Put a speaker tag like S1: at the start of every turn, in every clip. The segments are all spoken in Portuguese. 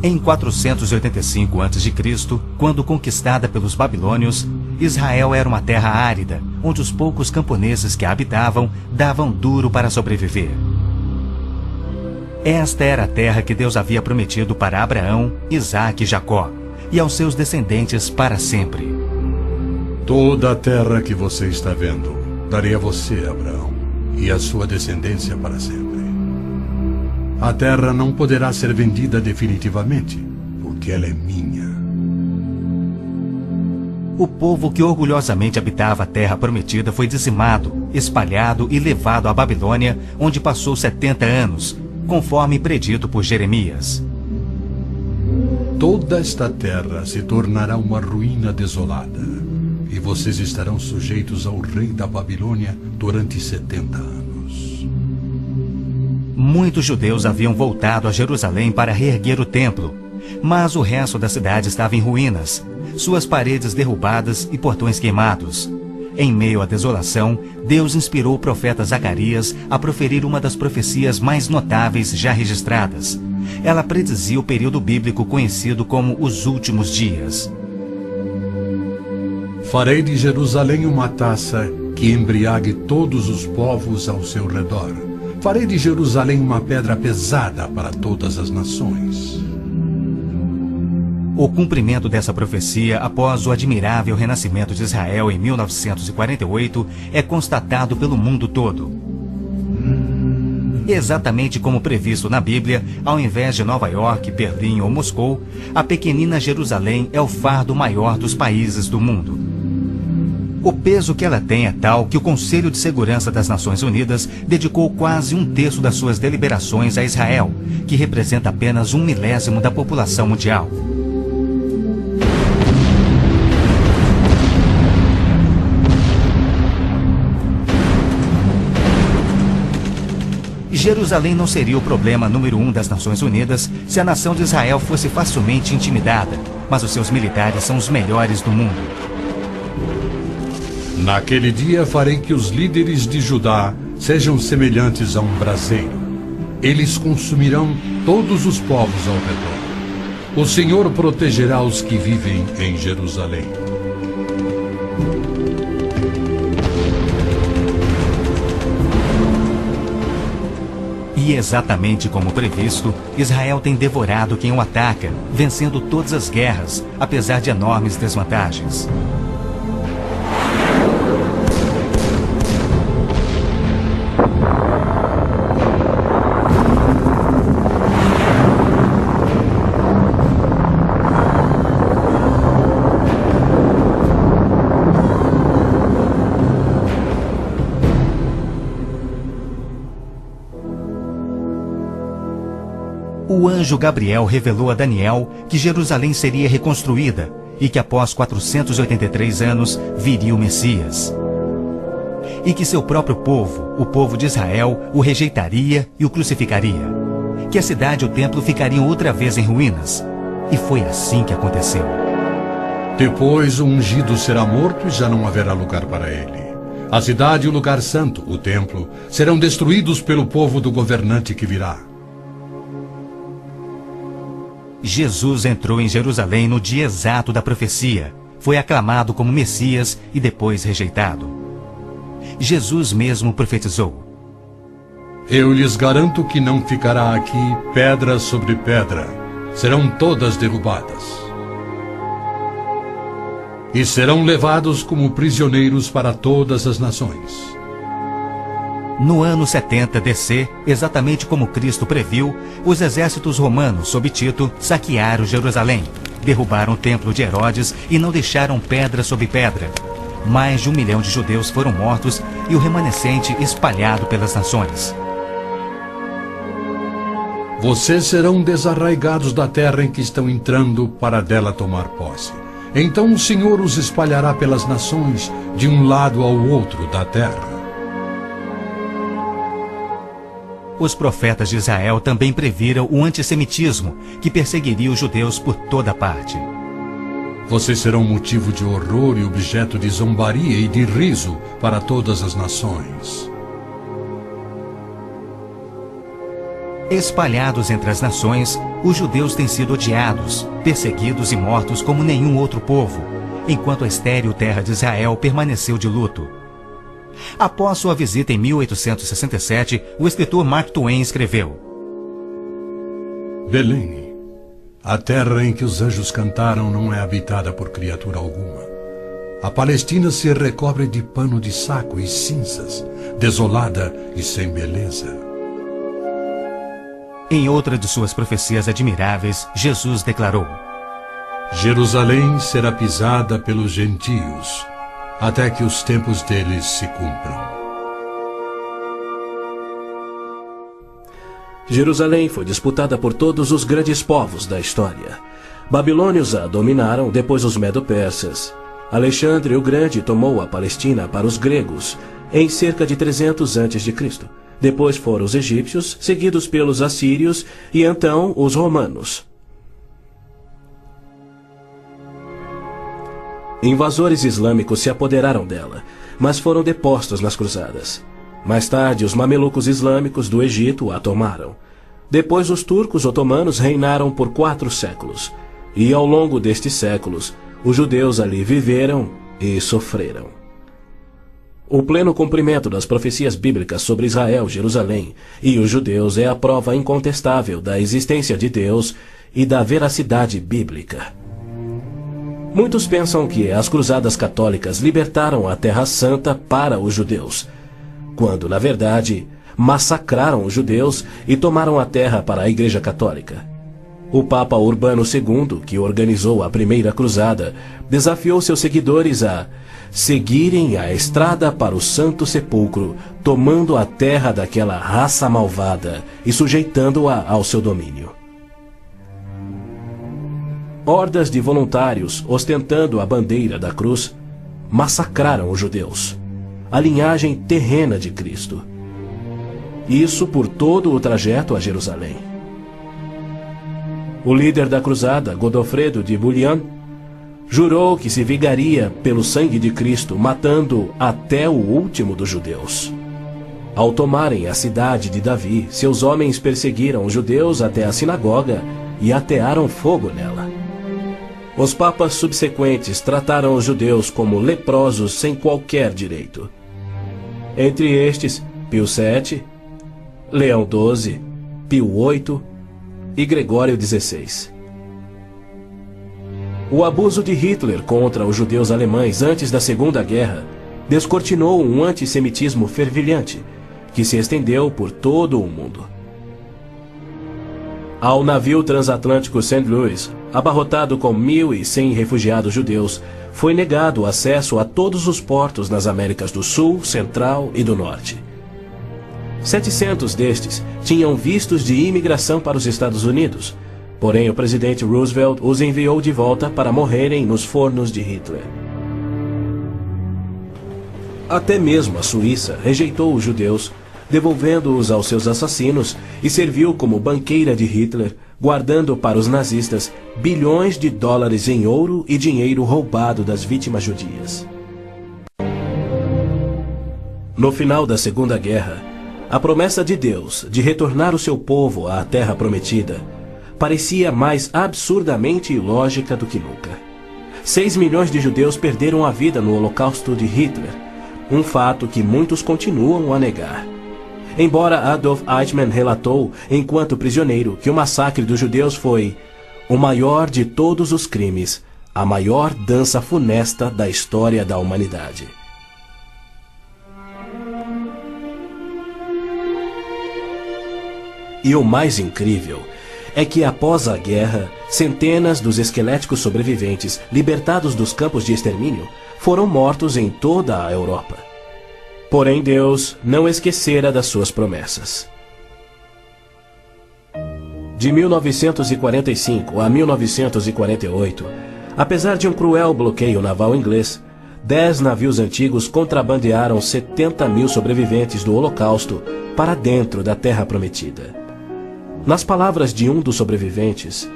S1: Em 485 a.C., quando conquistada pelos babilônios, Israel era uma terra árida, onde os poucos camponeses que a habitavam davam duro para sobreviver. Esta era a terra que Deus havia prometido para Abraão, Isaque e Jacó, e aos seus descendentes para sempre.
S2: Toda a terra que você está vendo, darei a você, Abraão, e a sua descendência para sempre. A terra não poderá ser vendida definitivamente, porque ela é minha.
S1: O povo que orgulhosamente habitava a terra prometida foi dizimado, espalhado e levado à Babilônia, onde passou 70 anos, conforme predito por Jeremias.
S2: Toda esta terra se tornará uma ruína desolada, e vocês estarão sujeitos ao rei da Babilônia durante 70 anos.
S1: Muitos judeus haviam voltado a Jerusalém para reerguer o templo, mas o resto da cidade estava em ruínas, suas paredes derrubadas e portões queimados. Em meio à desolação, Deus inspirou o profeta Zacarias a proferir uma das profecias mais notáveis já registradas. Ela predizia o período bíblico conhecido como os últimos dias.
S2: Farei de Jerusalém uma taça que embriague todos os povos ao seu redor. Farei de Jerusalém uma pedra pesada para todas as nações.
S1: O cumprimento dessa profecia após o admirável renascimento de Israel em 1948 é constatado pelo mundo todo. Exatamente como previsto na Bíblia, ao invés de Nova York, Berlim ou Moscou, a pequenina Jerusalém é o fardo maior dos países do mundo. O peso que ela tem é tal que o Conselho de Segurança das Nações Unidas dedicou quase 1/3 das suas deliberações a Israel, que representa apenas 1/1000 da população mundial. Jerusalém não seria o problema número 1 das Nações Unidas se a nação de Israel fosse facilmente intimidada, mas os seus militares são os melhores do mundo.
S2: Naquele dia farei que os líderes de Judá sejam semelhantes a um braseiro. Eles consumirão todos os povos ao redor. O Senhor protegerá os que vivem em Jerusalém.
S1: E exatamente como previsto, Israel tem devorado quem o ataca, vencendo todas as guerras, apesar de enormes desvantagens. O anjo Gabriel revelou a Daniel que Jerusalém seria reconstruída e que após 483 anos viria o Messias. E que seu próprio povo, o povo de Israel, o rejeitaria e o crucificaria. Que a cidade e o templo ficariam outra vez em ruínas. E foi assim que aconteceu.
S2: Depois o ungido será morto e já não haverá lugar para ele. A cidade e o lugar santo, o templo, serão destruídos pelo povo do governante que virá.
S1: Jesus entrou em Jerusalém no dia exato da profecia, foi aclamado como Messias e depois rejeitado. Jesus mesmo profetizou:
S2: Eu lhes garanto que não ficará aqui pedra sobre pedra, serão todas derrubadas. E serão levados como prisioneiros para todas as nações.
S1: No ano 70 DC, exatamente como Cristo previu, os exércitos romanos, sob Tito, saquearam Jerusalém, derrubaram o templo de Herodes e não deixaram pedra sobre pedra. Mais de 1 milhão de judeus foram mortos e o remanescente espalhado pelas nações.
S2: Vocês serão desarraigados da terra em que estão entrando para dela tomar posse. Então o Senhor os espalhará pelas nações, de um lado ao outro da terra.
S1: Os profetas de Israel também previram o antissemitismo, que perseguiria os judeus por toda parte.
S2: Vocês serão motivo de horror e objeto de zombaria e de riso para todas as nações.
S1: Espalhados entre as nações, os judeus têm sido odiados, perseguidos e mortos como nenhum outro povo, enquanto a estéril terra de Israel permaneceu de luto. Após sua visita em 1867, o escritor Mark Twain escreveu:
S2: Belém, a terra em que os anjos cantaram não é habitada por criatura alguma. A Palestina se recobre de pano de saco e cinzas, desolada e sem beleza.
S1: Em outra de suas profecias admiráveis, Jesus declarou:
S2: Jerusalém será pisada pelos gentios, até que os tempos deles se cumpram.
S3: Jerusalém foi disputada por todos os grandes povos da história. Babilônios a dominaram, depois os medo-persas. Alexandre o Grande tomou a Palestina para os gregos em cerca de 300 a.C. Depois foram os egípcios, seguidos pelos assírios e então os romanos. Invasores islâmicos se apoderaram dela, mas foram depostos nas cruzadas. Mais tarde, os mamelucos islâmicos do Egito a tomaram. Depois, os turcos otomanos reinaram por 4 séculos. E ao longo destes séculos, os judeus ali viveram e sofreram. O pleno cumprimento das profecias bíblicas sobre Israel, Jerusalém e os judeus é a prova incontestável da existência de Deus e da veracidade bíblica. Muitos pensam que as cruzadas católicas libertaram a Terra Santa para os judeus, quando, na verdade, massacraram os judeus e tomaram a terra para a Igreja Católica. O Papa Urbano II, que organizou a primeira cruzada, desafiou seus seguidores a seguirem a estrada para o Santo Sepulcro, tomando a terra daquela raça malvada e sujeitando-a ao seu domínio. Hordas de voluntários, ostentando a bandeira da cruz, massacraram os judeus, a linhagem terrena de Cristo. Isso por todo o trajeto a Jerusalém. O líder da cruzada, Godofredo de Bouillon, jurou que se vingaria pelo sangue de Cristo, matando até o último dos judeus. Ao tomarem a cidade de Davi, seus homens perseguiram os judeus até a sinagoga e atearam fogo nela. Os papas subsequentes trataram os judeus como leprosos sem qualquer direito. Entre estes, Pio VII, Leão XII, Pio VIII e Gregório XVI. O abuso de Hitler contra os judeus alemães antes da Segunda Guerra descortinou um antissemitismo fervilhante que se estendeu por todo o mundo. Ao navio transatlântico St. Louis, abarrotado com 1.100 refugiados judeus, foi negado acesso a todos os portos nas Américas do Sul, Central e do Norte. 700 destes tinham vistos de imigração para os Estados Unidos, porém o presidente Roosevelt os enviou de volta para morrerem nos fornos de Hitler. Até mesmo a Suíça rejeitou os judeus, devolvendo-os aos seus assassinos, e serviu como banqueira de Hitler, guardando para os nazistas bilhões de dólares em ouro e dinheiro roubado das vítimas judias. No final da Segunda Guerra, a promessa de Deus de retornar o seu povo à Terra Prometida parecia mais absurdamente ilógica do que nunca. 6 milhões de judeus perderam a vida no Holocausto de Hitler, um fato que muitos continuam a negar. Embora Adolf Eichmann relatou, enquanto prisioneiro, que o massacre dos judeus foi o maior de todos os crimes, a maior dança funesta da história da humanidade. E o mais incrível é que, após a guerra, centenas dos esqueléticos sobreviventes, libertados dos campos de extermínio, foram mortos em toda a Europa. Porém, Deus não esquecera das suas promessas. De 1945 a 1948, apesar de um cruel bloqueio naval inglês, 10 navios antigos contrabandearam 70.000 sobreviventes do Holocausto para dentro da Terra Prometida. Nas palavras de um dos sobreviventes,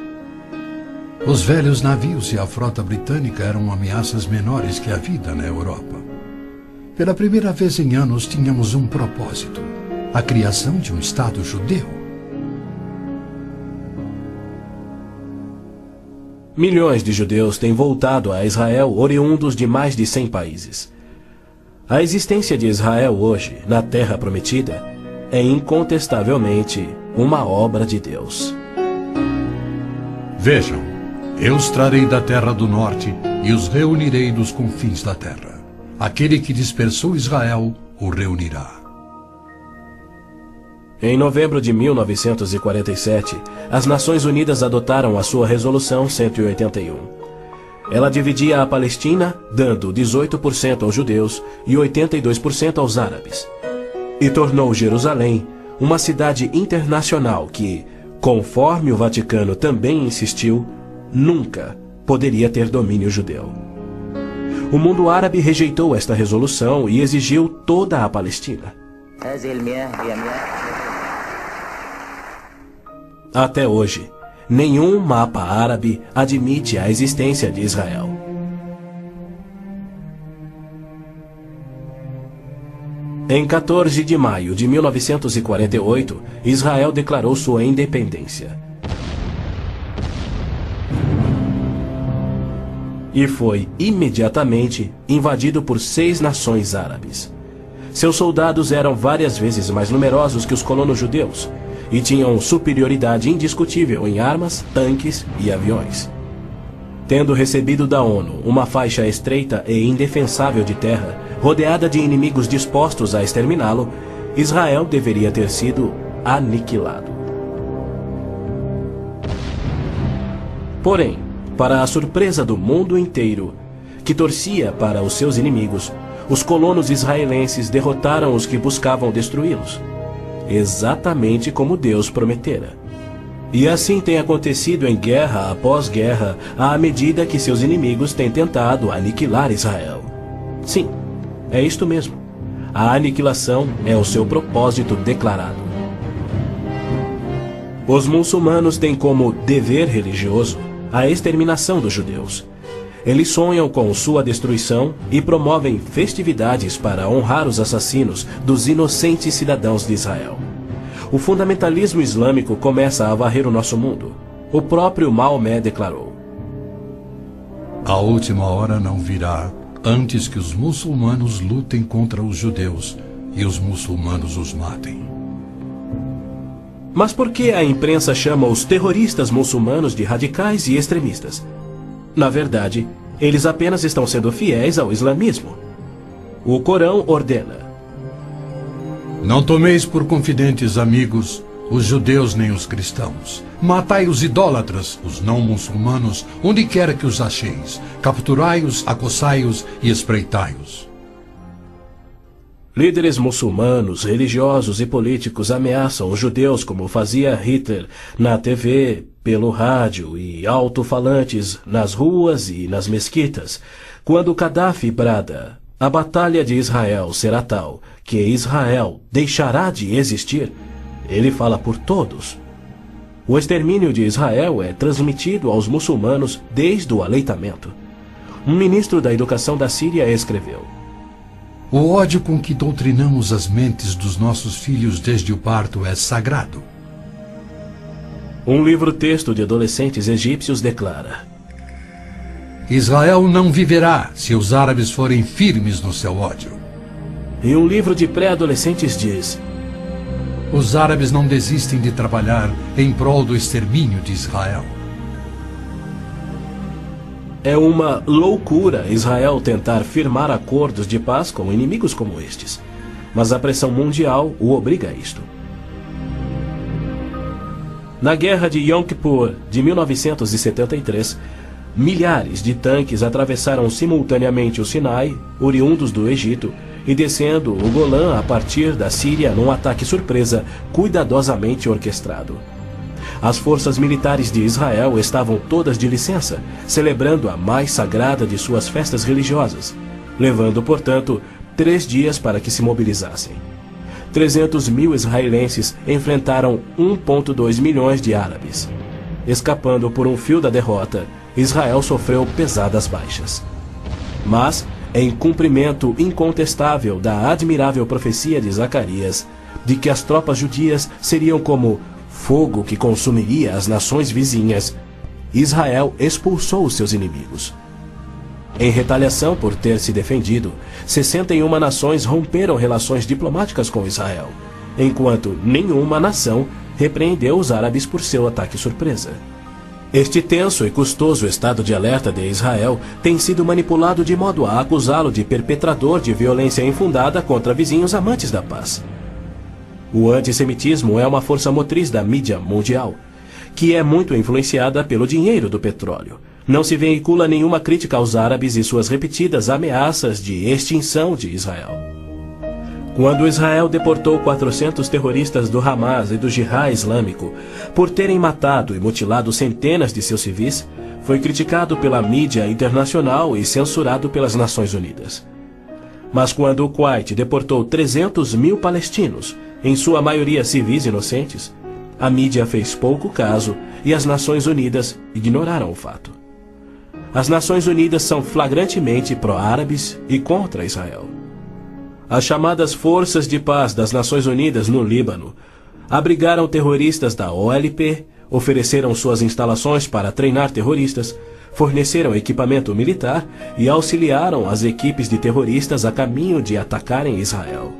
S2: os velhos navios e a frota britânica eram ameaças menores que a vida na Europa. Pela primeira vez em anos tínhamos um propósito: a criação de um Estado judeu.
S3: Milhões de judeus têm voltado a Israel oriundos de mais de 100 países. A existência de Israel hoje, na Terra Prometida, é incontestavelmente uma obra de Deus.
S2: Vejam, eu os trarei da terra do norte e os reunirei dos confins da terra. Aquele que dispersou Israel o reunirá.
S3: Em novembro de 1947, as Nações Unidas adotaram a sua Resolução 181. Ela dividia a Palestina, dando 18% aos judeus e 82% aos árabes. E tornou Jerusalém uma cidade internacional que, conforme o Vaticano também insistiu, nunca poderia ter domínio judeu. O mundo árabe rejeitou esta resolução e exigiu toda a Palestina. Até hoje, nenhum mapa árabe admite a existência de Israel. Em 14 de maio de 1948, Israel declarou sua independência. E foi imediatamente invadido por 6 nações árabes. Seus soldados eram várias vezes mais numerosos que os colonos judeus e tinham superioridade indiscutível em armas, tanques e aviões. Tendo recebido da ONU uma faixa estreita e indefensável de terra, rodeada de inimigos dispostos a exterminá-lo, Israel deveria ter sido aniquilado. Porém, para a surpresa do mundo inteiro, que torcia para os seus inimigos, os colonos israelenses derrotaram os que buscavam destruí-los, exatamente como Deus prometera. E assim tem acontecido em guerra após guerra, à medida que seus inimigos têm tentado aniquilar Israel. Sim, é isto mesmo. A aniquilação é o seu propósito declarado. Os muçulmanos têm como dever religioso a exterminação dos judeus. Eles sonham com sua destruição e promovem festividades para honrar os assassinos dos inocentes cidadãos de Israel. O fundamentalismo islâmico começa a varrer o nosso mundo. O próprio Maomé declarou:
S2: A última hora não virá antes que os muçulmanos lutem contra os judeus e os muçulmanos os matem.
S3: Mas por que a imprensa chama os terroristas muçulmanos de radicais e extremistas? Na verdade, eles apenas estão sendo fiéis ao islamismo. O Corão ordena:
S2: Não tomeis por confidentes amigos os judeus nem os cristãos. Matai os idólatras, os não muçulmanos, onde quer que os acheis. Capturai-os, acossai-os e espreitai-os.
S3: Líderes muçulmanos, religiosos e políticos ameaçam os judeus como fazia Hitler na TV, pelo rádio e alto-falantes nas ruas e nas mesquitas. Quando Gaddafi brada: a batalha de Israel será tal que Israel deixará de existir, ele fala por todos. O extermínio de Israel é transmitido aos muçulmanos desde o aleitamento. Um ministro da educação da Síria escreveu:
S2: O ódio com que doutrinamos as mentes dos nossos filhos desde o parto é sagrado.
S3: Um livro-texto de adolescentes egípcios declara:
S2: Israel não viverá se os árabes forem firmes no seu ódio.
S3: E um livro de pré-adolescentes diz:
S2: Os árabes não desistem de trabalhar em prol do extermínio de Israel.
S3: É uma loucura Israel tentar firmar acordos de paz com inimigos como estes, mas a pressão mundial o obriga a isto. Na Guerra de Yom Kippur de 1973, milhares de tanques atravessaram simultaneamente o Sinai, oriundos do Egito, e descendo o Golã a partir da Síria num ataque surpresa cuidadosamente orquestrado. As forças militares de Israel estavam todas de licença, celebrando a mais sagrada de suas festas religiosas, levando, portanto, 3 dias para que se mobilizassem. 300 mil israelenses enfrentaram 1,2 milhões de árabes. Escapando por um fio da derrota, Israel sofreu pesadas baixas. Mas, em cumprimento incontestável da admirável profecia de Zacarias, de que as tropas judias seriam como fogo que consumiria as nações vizinhas, Israel expulsou os seus inimigos. Em retaliação por ter se defendido, 61 nações romperam relações diplomáticas com Israel, enquanto nenhuma nação repreendeu os árabes por seu ataque surpresa. Este tenso e custoso estado de alerta de Israel tem sido manipulado de modo a acusá-lo de perpetrador de violência infundada contra vizinhos amantes da paz. O antissemitismo é uma força motriz da mídia mundial, que é muito influenciada pelo dinheiro do petróleo. Não se veicula nenhuma crítica aos árabes e suas repetidas ameaças de extinção de Israel. Quando Israel deportou 400 terroristas do Hamas e do Jihad Islâmico por terem matado e mutilado centenas de seus civis, foi criticado pela mídia internacional e censurado pelas Nações Unidas. Mas quando o Kuwait deportou 300 mil palestinos, em sua maioria civis inocentes, a mídia fez pouco caso e as Nações Unidas ignoraram o fato. As Nações Unidas são flagrantemente pró-árabes e contra Israel. As chamadas Forças de Paz das Nações Unidas no Líbano abrigaram terroristas da OLP, ofereceram suas instalações para treinar terroristas, forneceram equipamento militar e auxiliaram as equipes de terroristas a caminho de atacarem Israel.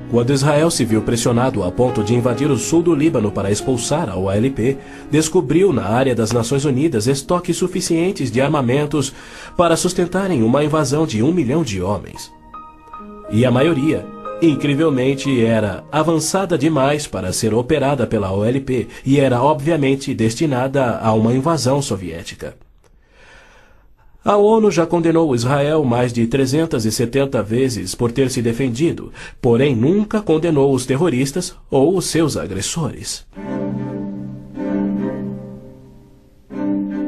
S3: Quando Israel se viu pressionado a ponto de invadir o sul do Líbano para expulsar a OLP, descobriu na área das Nações Unidas estoques suficientes de armamentos para sustentarem uma invasão de 1 milhão de homens. E a maioria, incrivelmente, era avançada demais para ser operada pela OLP e era obviamente destinada a uma invasão soviética. A ONU já condenou Israel mais de 370 vezes por ter se defendido, porém nunca condenou os terroristas ou os seus agressores.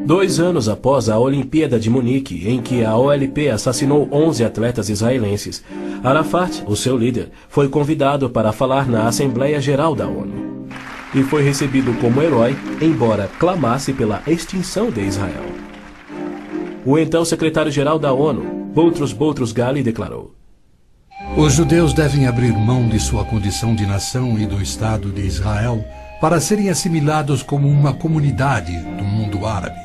S3: 2 anos após a Olimpíada de Munique, em que a OLP assassinou 11 atletas israelenses, Arafat, o seu líder, foi convidado para falar na Assembleia Geral da ONU. E foi recebido como herói, embora clamasse pela extinção de Israel. O então secretário-geral da ONU, Boutros Ghali, declarou:
S2: Os judeus devem abrir mão de sua condição de nação e do Estado de Israel para serem assimilados como uma comunidade do mundo árabe.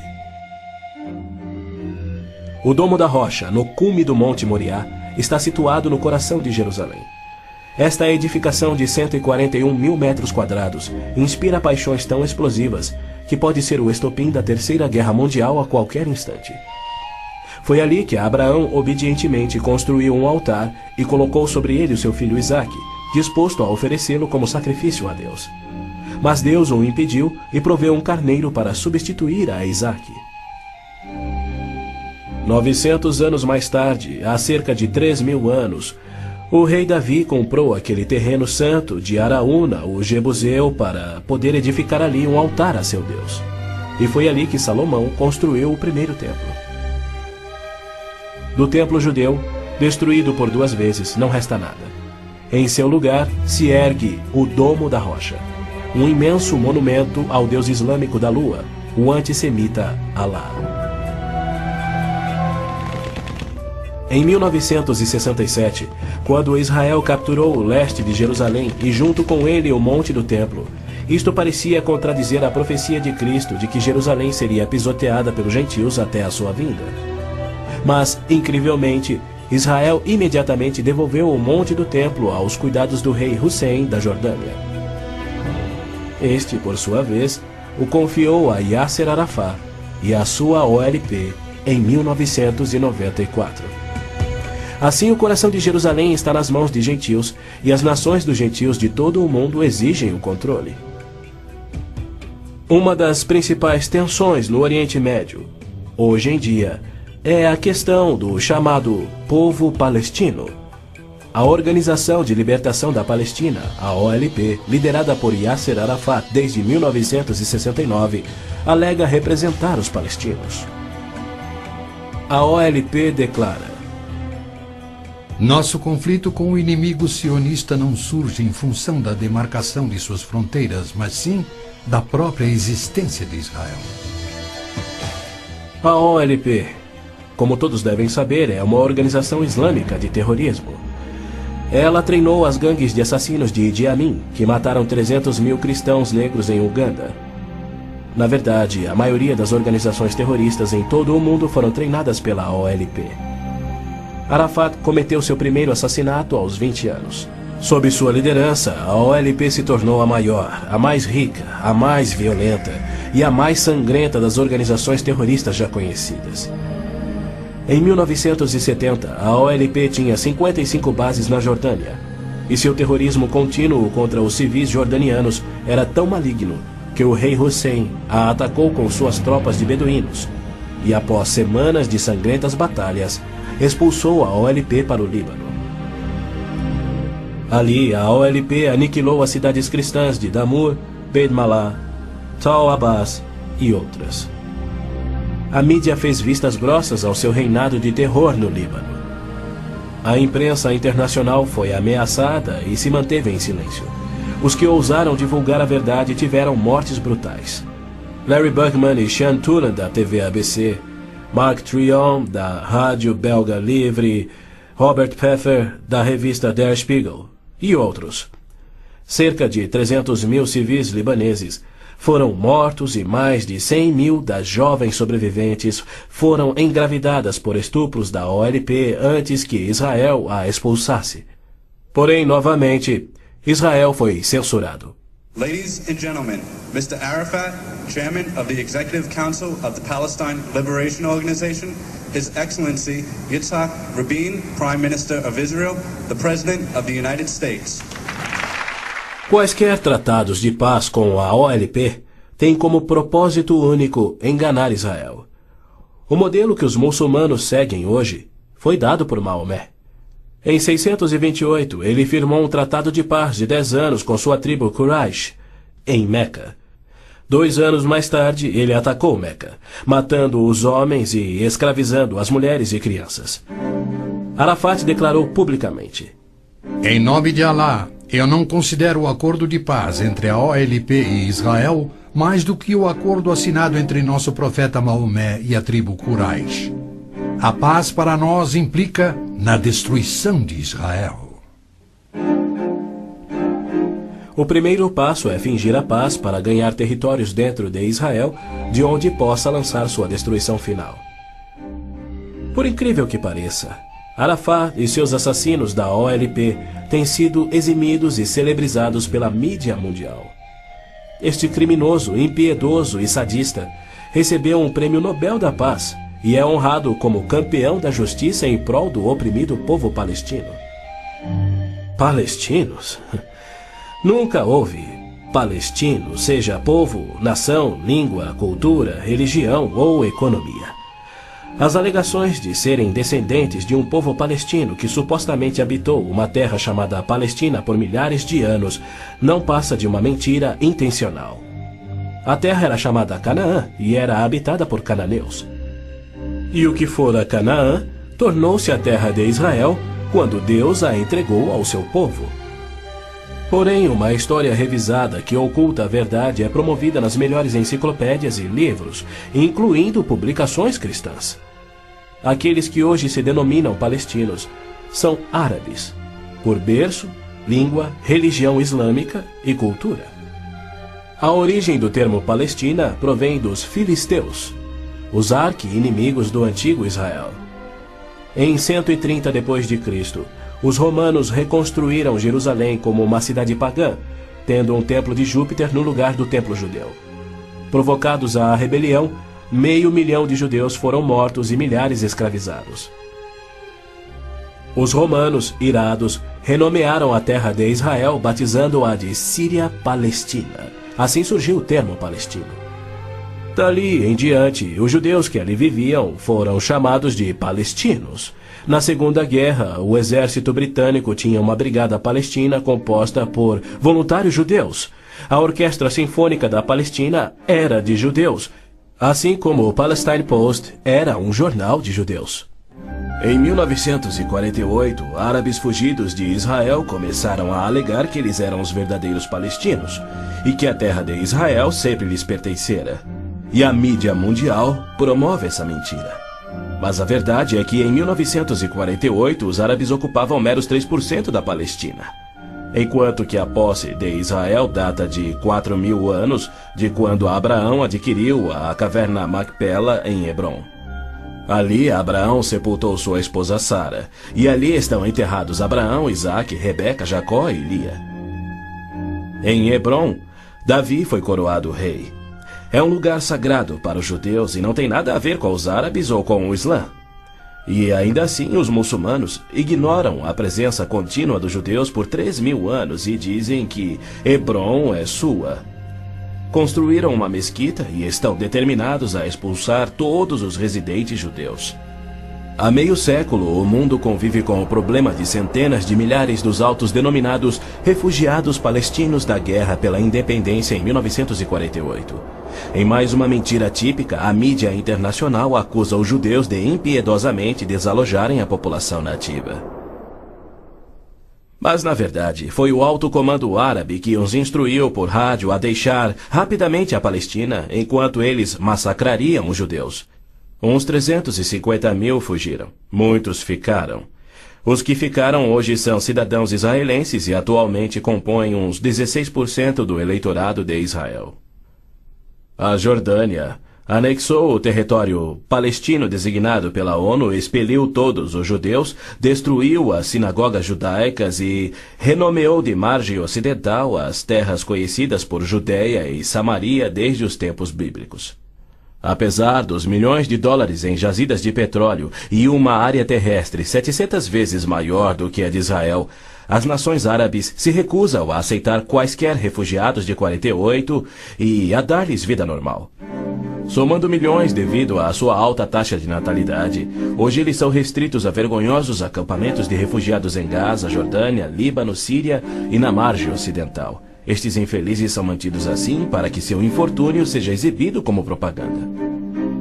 S3: O Domo da Rocha, no cume do Monte Moriá, está situado no coração de Jerusalém. Esta edificação de 141 mil metros quadrados inspira paixões tão explosivas que pode ser o estopim da Terceira Guerra Mundial a qualquer instante. Foi ali que Abraão obedientemente construiu um altar e colocou sobre ele o seu filho Isaque, disposto a oferecê-lo como sacrifício a Deus. Mas Deus o impediu e proveu um carneiro para substituir a Isaque. 900 anos mais tarde, há cerca de 3.000 anos, o rei Davi comprou aquele terreno santo de Araúna, o Jebuseu, para poder edificar ali um altar a seu Deus. E foi ali que Salomão construiu o primeiro templo. Do templo judeu, destruído por 2 vezes, não resta nada. Em seu lugar se ergue o Domo da Rocha, um imenso monumento ao deus islâmico da lua, o antissemita Alá. Em 1967, quando Israel capturou o leste de Jerusalém e junto com ele o Monte do Templo, isto parecia contradizer a profecia de Cristo de que Jerusalém seria pisoteada pelos gentios até a sua vinda. Mas, incrivelmente, Israel imediatamente devolveu o Monte do Templo aos cuidados do rei Hussein da Jordânia. Este, por sua vez, o confiou a Yasser Arafat e a sua OLP em 1994. Assim, o coração de Jerusalém está nas mãos de gentios, e as nações dos gentios de todo o mundo exigem o controle. Uma das principais tensões no Oriente Médio, hoje em dia, é a questão do chamado povo palestino. A Organização de Libertação da Palestina, a OLP, liderada por Yasser Arafat desde 1969, alega representar os palestinos. A OLP declara:
S2: Nosso conflito com o inimigo sionista não surge em função da demarcação de suas fronteiras, mas sim da própria existência de Israel.
S3: A OLP, como todos devem saber, é uma organização islâmica de terrorismo. Ela treinou as gangues de assassinos de Idi Amin, que mataram 300 mil cristãos negros em Uganda. Na verdade, a maioria das organizações terroristas em todo o mundo foram treinadas pela OLP. Arafat cometeu seu primeiro assassinato aos 20 anos. Sob sua liderança, a OLP se tornou a maior, a mais rica, a mais violenta e a mais sangrenta das organizações terroristas já conhecidas. Em 1970, a OLP tinha 55 bases na Jordânia, e seu terrorismo contínuo contra os civis jordanianos era tão maligno que o rei Hussein a atacou com suas tropas de beduínos, e após semanas de sangrentas batalhas, expulsou a OLP para o Líbano. Ali, a OLP aniquilou as cidades cristãs de Damur, Beit Malá, Tal Abbas e outras. A mídia fez vistas grossas ao seu reinado de terror no Líbano. A imprensa internacional foi ameaçada e se manteve em silêncio. Os que ousaram divulgar a verdade tiveram mortes brutais. Larry Buckman e Sean Tulan, da TV ABC, Mark Trion, da rádio belga Livre, Robert Pfeffer, da revista Der Spiegel, e outros. Cerca de 300 mil civis libaneses foram mortos e mais de 100 mil das jovens sobreviventes foram engravidadas por estupros da OLP antes que Israel a expulsasse. Porém, novamente, Israel foi censurado.
S4: Ladies and gentlemen, Mr. Arafat, Chairman of the Executive Council of the Palestine Liberation Organization, His Excellency Yitzhak Rabin, Prime Minister of Israel, the President of the United States.
S3: Quaisquer tratados de paz com a OLP têm como propósito único enganar Israel. O modelo que os muçulmanos seguem hoje foi dado por Maomé. Em 628, ele firmou um tratado de paz de 10 anos com sua tribo Quraysh, em Meca. 2 anos mais tarde, ele atacou Meca, matando os homens e escravizando as mulheres e crianças. Arafat declarou publicamente:
S2: Em nome de Alá, eu não considero o acordo de paz entre a OLP e Israel mais do que o acordo assinado entre nosso profeta Maomé e a tribo Quraysh. A paz para nós implica na destruição de Israel.
S3: O primeiro passo é fingir a paz para ganhar territórios dentro de Israel, de onde possa lançar sua destruição final. Por incrível que pareça, Arafat e seus assassinos da OLP têm sido eximidos e celebrizados pela mídia mundial. Este criminoso, impiedoso e sadista recebeu um prêmio Nobel da Paz e é honrado como campeão da justiça em prol do oprimido povo palestino. Palestinos? Nunca houve palestino, seja povo, nação, língua, cultura, religião ou economia. As alegações de serem descendentes de um povo palestino que supostamente habitou uma terra chamada Palestina por milhares de anos não passa de uma mentira intencional. A terra era chamada Canaã e era habitada por cananeus. E o que fora Canaã tornou-se a terra de Israel quando Deus a entregou ao seu povo. Porém, uma história revisada que oculta a verdade é promovida nas melhores enciclopédias e livros, incluindo publicações cristãs. Aqueles que hoje se denominam palestinos são árabes, por berço, língua, religião islâmica e cultura. A origem do termo Palestina provém dos filisteus, os arqui-inimigos do antigo Israel. Em 130 d.C., os romanos reconstruíram Jerusalém como uma cidade pagã, tendo um templo de Júpiter no lugar do templo judeu. Provocados à rebelião, 500.000 de judeus foram mortos e milhares escravizados. Os romanos, irados, renomearam a terra de Israel, batizando-a de Síria Palestina. Assim surgiu o termo palestino. Dali em diante, os judeus que ali viviam foram chamados de palestinos. Na Segunda Guerra, o exército britânico tinha uma brigada palestina composta por voluntários judeus. A Orquestra Sinfônica da Palestina era de judeus, assim como o Palestine Post era um jornal de judeus. Em 1948, árabes fugidos de Israel começaram a alegar que eles eram os verdadeiros palestinos e que a terra de Israel sempre lhes pertencera. E a mídia mundial promove essa mentira. Mas a verdade é que em 1948 os árabes ocupavam meros 3% da Palestina. enquanto que a posse de Israel data de 4.000 anos de quando Abraão adquiriu a caverna Macpela em Hebrom. Ali Abraão sepultou sua esposa Sara, e ali estão enterrados Abraão, Isaque, Rebeca, Jacó e Lia. Em Hebrom, Davi foi coroado rei. É um lugar sagrado para os judeus e não tem nada a ver com os árabes ou com o Islã. E ainda assim os muçulmanos ignoram a presença contínua dos judeus por 3.000 anos e dizem que Hebrom é sua. Construíram uma mesquita e estão determinados a expulsar todos os residentes judeus. Há meio século, o mundo convive com o problema de centenas de milhares dos autodenominados refugiados palestinos da guerra pela independência em 1948. Em mais uma mentira típica, a mídia internacional acusa os judeus de impiedosamente desalojarem a população nativa. Mas, na verdade, foi o alto comando árabe que os instruiu por rádio a deixar rapidamente a Palestina enquanto eles massacrariam os judeus. Uns 350.000 fugiram. Muitos ficaram. Os que ficaram hoje são cidadãos israelenses e atualmente compõem uns 16% do eleitorado de Israel. A Jordânia anexou o território palestino designado pela ONU, expeliu todos os judeus, destruiu as sinagogas judaicas e renomeou de margem ocidental as terras conhecidas por Judeia e Samaria desde os tempos bíblicos. Apesar dos milhões de dólares em jazidas de petróleo e uma área terrestre 700 vezes maior do que a de Israel, as nações árabes se recusam a aceitar quaisquer refugiados de 48 e a dar-lhes vida normal. Somando milhões devido à sua alta taxa de natalidade, hoje eles são restritos a vergonhosos acampamentos de refugiados em Gaza, Jordânia, Líbano, Síria e na margem ocidental. Estes infelizes são mantidos assim para que seu infortúnio seja exibido como propaganda.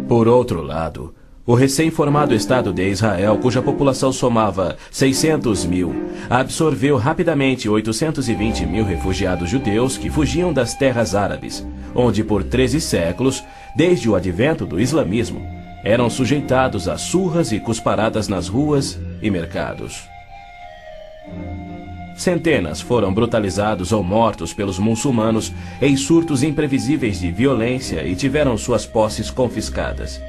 S3: Por outro lado, o recém-formado Estado de Israel, cuja população somava 600.000, absorveu rapidamente 820.000 refugiados judeus que fugiam das terras árabes, onde por 13 séculos, desde o advento do islamismo, eram sujeitados a surras e cusparadas nas ruas e mercados. Centenas foram brutalizados ou mortos pelos muçulmanos em surtos imprevisíveis de violência e tiveram suas posses confiscadas.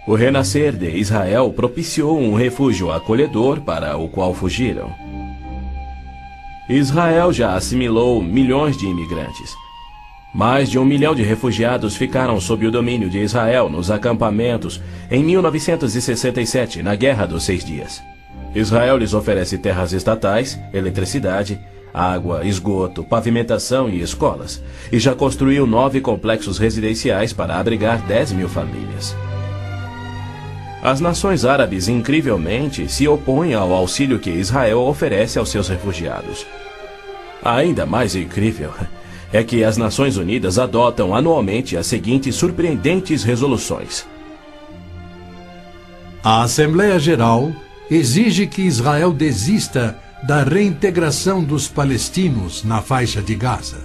S3: O renascer de Israel propiciou um refúgio acolhedor para o qual fugiram. Israel já assimilou milhões de imigrantes. Mais de 1 milhão de refugiados ficaram sob o domínio de Israel nos acampamentos em 1967, na Guerra dos 6 Dias. Israel lhes oferece terras estatais, eletricidade, água, esgoto, pavimentação e escolas, e já construiu 9 complexos residenciais para abrigar 10.000 famílias. As nações árabes, incrivelmente, se opõem ao auxílio que Israel oferece aos seus refugiados. Ainda mais incrível é que as Nações Unidas adotam anualmente as seguintes surpreendentes resoluções.
S2: A Assembleia Geral exige que Israel desista da reintegração dos palestinos na faixa de Gaza.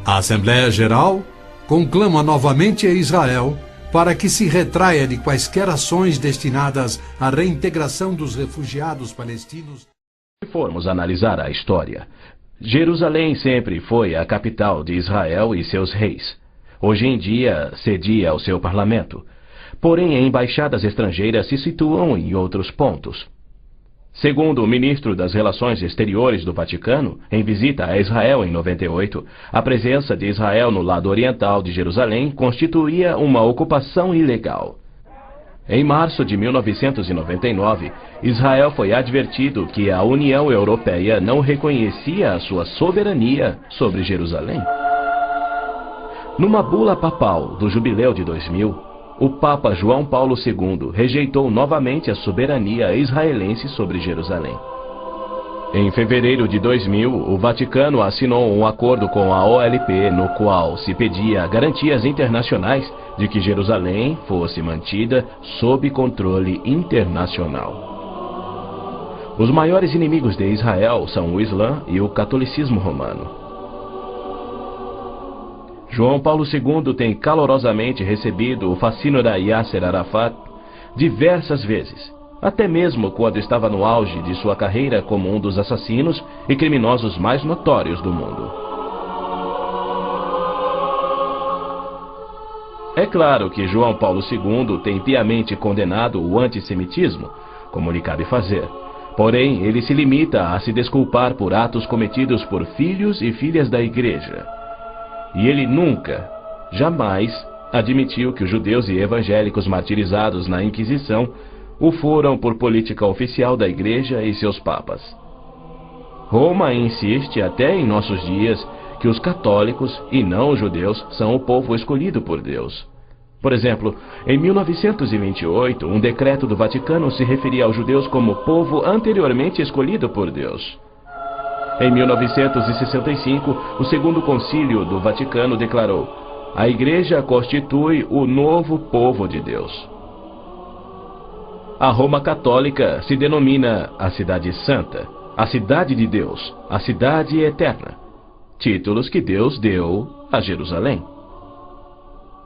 S2: A Assembleia Geral conclama novamente a Israel para que se retraia de quaisquer ações destinadas à reintegração dos refugiados palestinos.
S3: Se formos analisar a história, Jerusalém sempre foi a capital de Israel e seus reis. Hoje em dia, cedia ao seu parlamento. Porém, embaixadas estrangeiras se situam em outros pontos. Segundo o ministro das Relações Exteriores do Vaticano, em visita a Israel em 98, a presença de Israel no lado oriental de Jerusalém constituía uma ocupação ilegal. Em março de 1999, Israel foi advertido que a União Europeia não reconhecia a sua soberania sobre Jerusalém. Numa bula papal do Jubileu de 2000, o Papa João Paulo II rejeitou novamente a soberania israelense sobre Jerusalém. Em fevereiro de 2000, o Vaticano assinou um acordo com a OLP, no qual se pedia garantias internacionais de que Jerusalém fosse mantida sob controle internacional. Os maiores inimigos de Israel são o Islã e o catolicismo romano. João Paulo II tem calorosamente recebido o fascínora Yasser Arafat diversas vezes, até mesmo quando estava no auge de sua carreira como um dos assassinos e criminosos mais notórios do mundo. É claro que João Paulo II tem piamente condenado o antissemitismo, como lhe cabe fazer. Porém, ele se limita a se desculpar por atos cometidos por filhos e filhas da Igreja. E ele nunca, jamais, admitiu que os judeus e evangélicos martirizados na Inquisição o foram por política oficial da Igreja e seus papas. Roma insiste até em nossos dias que os católicos e não os judeus são o povo escolhido por Deus. Por exemplo, em 1928, um decreto do Vaticano se referia aos judeus como povo anteriormente escolhido por Deus. Em 1965, o Segundo Concílio do Vaticano declarou: a Igreja constitui o novo povo de Deus. A Roma Católica se denomina a Cidade Santa, a Cidade de Deus, a Cidade Eterna, títulos que Deus deu a Jerusalém.